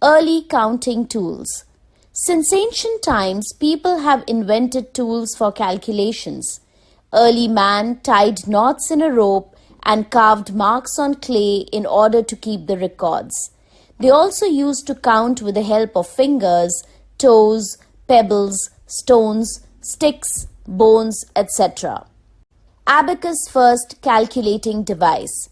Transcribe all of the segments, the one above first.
Early counting tools. Since ancient times, people have invented tools for calculations. Early man tied knots in a rope and carved marks on clay in order to keep the records. They also used to count with the help of fingers, toes, pebbles, stones, sticks, bones, etc. Abacus first calculating device.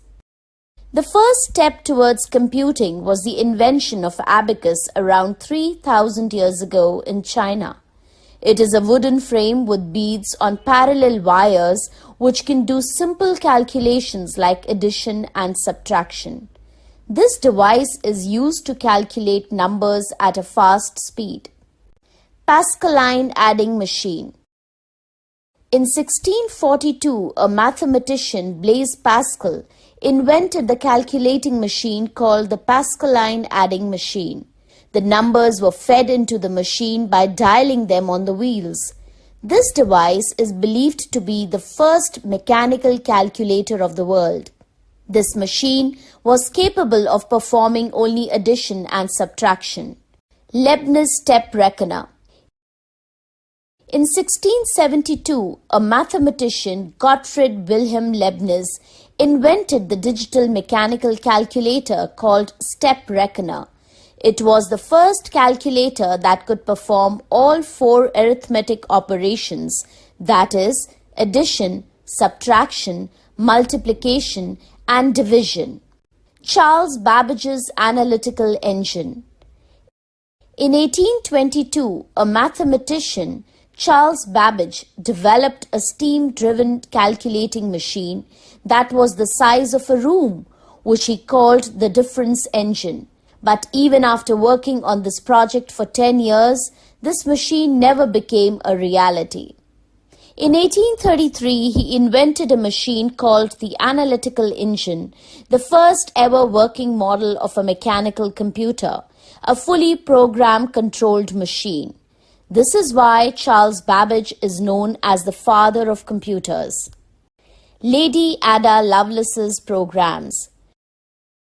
The first step towards computing was the invention of abacus around 3000 years ago in China. It is a wooden frame with beads on parallel wires which can do simple calculations like addition and subtraction. This device is used to calculate numbers at a fast speed. Pascaline adding machine. In 1642, a mathematician, Blaise Pascal, invented the calculating machine called the Pascaline adding machine. The numbers were fed into the machine by dialing them on the wheels. This device is believed to be the first mechanical calculator of the world. This machine was capable of performing only addition and subtraction. Leibniz step reckoner. In 1672, a mathematician, Gottfried Wilhelm Leibniz, invented the digital mechanical calculator called step reckoner. It was the first calculator that could perform all four arithmetic operations, that is, addition, subtraction, multiplication, and division. Charles Babbage's analytical engine. In 1822, a mathematician, Charles Babbage, developed a steam-driven calculating machine that was the size of a room, which he called the difference engine. But even after working on this project for 10 years, this machine never became a reality. In 1833, he invented a machine called the analytical engine, the first ever working model of a mechanical computer, a fully program-controlled machine. This is why Charles Babbage is known as the father of computers. Lady Ada Lovelace's programs.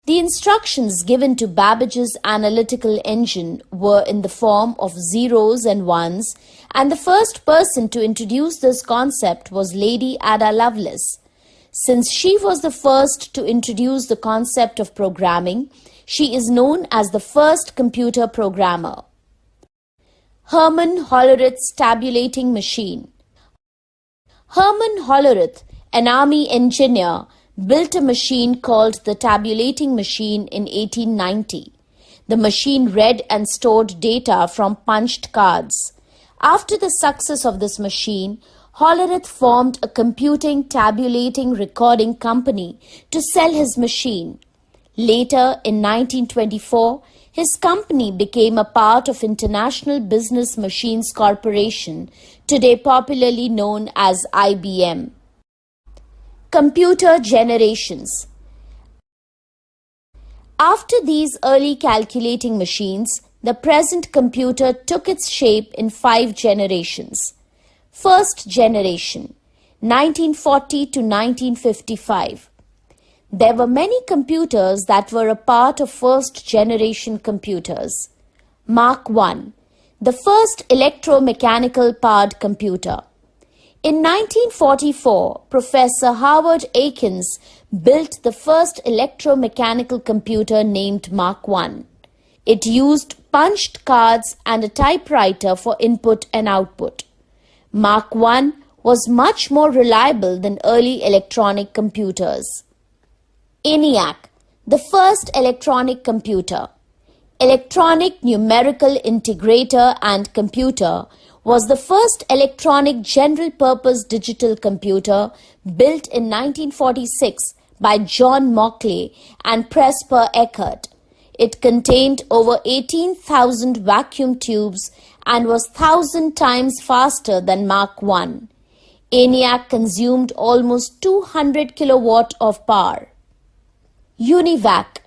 The instructions given to Babbage's analytical engine were in the form of zeros and ones, and the first person to introduce this concept was Lady Ada Lovelace. Since she was the first to introduce the concept of programming, she is known as the first computer programmer. Hermann Hollerith's tabulating machine. Hermann Hollerith, an army engineer, built a machine called the tabulating machine in 1890. The machine read and stored data from punched cards. After the success of this machine, Hollerith formed a computing tabulating recording company to sell his machine. Later, in 1924, his company became a part of International Business Machines Corporation, today popularly known as IBM. Computer generations. After these early calculating machines, the present computer took its shape in 5 generations. First generation, 1940 to 1955. There were many computers that were a part of first generation computers. Mark I, the first electromechanical powered computer. In 1944, Professor Howard Aikens built the first electromechanical computer named Mark I. It used punched cards and a typewriter for input and output. Mark I was much more reliable than early electronic computers. ENIAC, the first electronic computer. Electronic Numerical Integrator and Computer was the first electronic general-purpose digital computer built in 1946 by John Mauchly and Presper Eckert. It contained over 18,000 vacuum tubes and was 1,000 times faster than Mark I. ENIAC consumed almost 200 kilowatt of power. UNIVAC.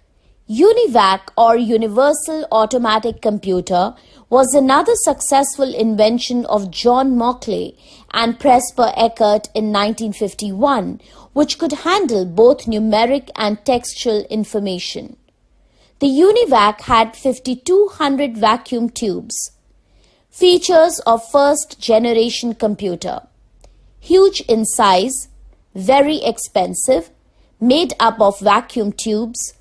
UNIVAC, or Universal Automatic Computer, was another successful invention of John Mauchly and Presper Eckert in 1951, which could handle both numeric and textual information. The UNIVAC had 5200 vacuum tubes. Features of first generation computer: huge in size, very expensive, made up of vacuum tubes.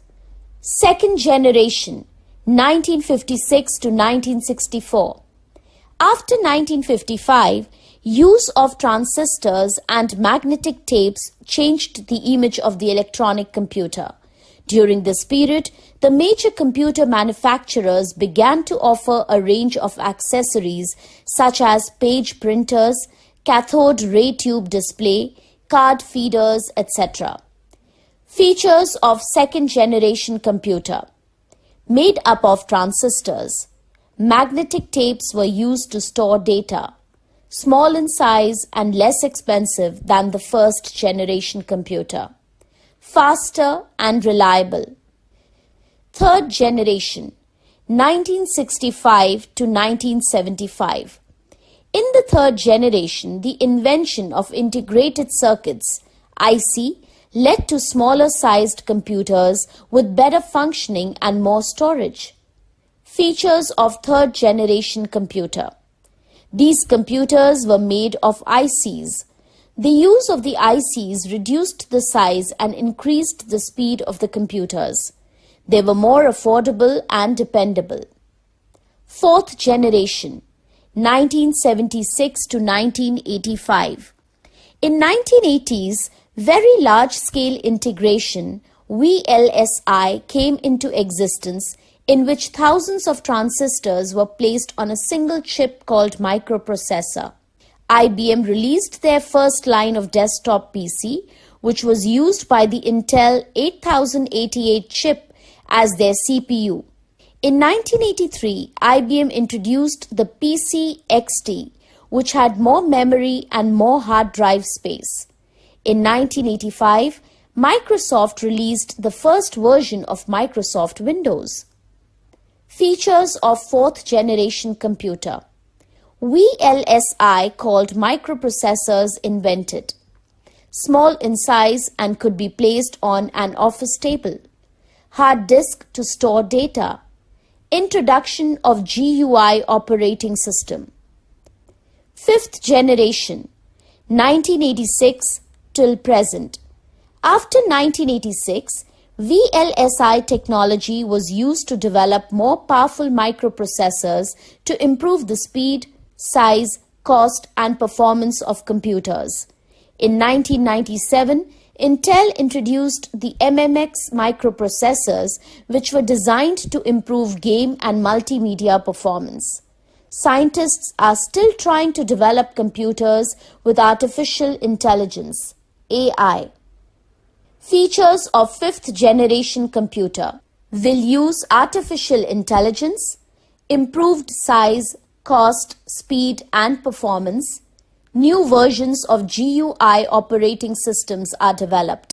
Second generation, 1956 to 1964. After 1955, use of transistors and magnetic tapes changed the image of the electronic computer. During this period, the major computer manufacturers began to offer a range of accessories such as page printers, cathode ray tube display, card feeders, etc. Features of second generation computer: made up of transistors. Magnetic tapes were used to store data. Small in size and less expensive than the first generation computer. Faster and reliable. Third generation, 1965 to 1975. In the third generation, the invention of integrated circuits, IC, led to smaller sized computers with better functioning and more storage. Features of third generation computer: these computers were made of ICs. The use of the ICs reduced the size and increased the speed of the computers. They were more affordable and dependable. Fourth generation, 1976 to 1985. In 1980s, very large-scale integration, VLSI, came into existence, in which thousands of transistors were placed on a single chip called microprocessor. IBM released their first line of desktop PC, which was used by the Intel 8088 chip as their CPU. In 1983, IBM introduced the PC XT, which had more memory and more hard drive space. In 1985, Microsoft released the first version of Microsoft Windows. Features of fourth generation computer: VLSI, called microprocessors, invented. Small in size and could be placed on an office table. Hard disk to store data. Introduction of GUI operating system. Fifth generation, 1986 till present. After 1986, VLSI technology was used to develop more powerful microprocessors to improve the speed, size, cost, and performance of computers. In 1997, Intel introduced the MMX microprocessors, which were designed to improve game and multimedia performance. Scientists are still trying to develop computers with artificial intelligence, AI. Features of fifth generation computer: will use artificial intelligence, improved size, cost, speed, and performance. New versions of GUI operating systems are developed.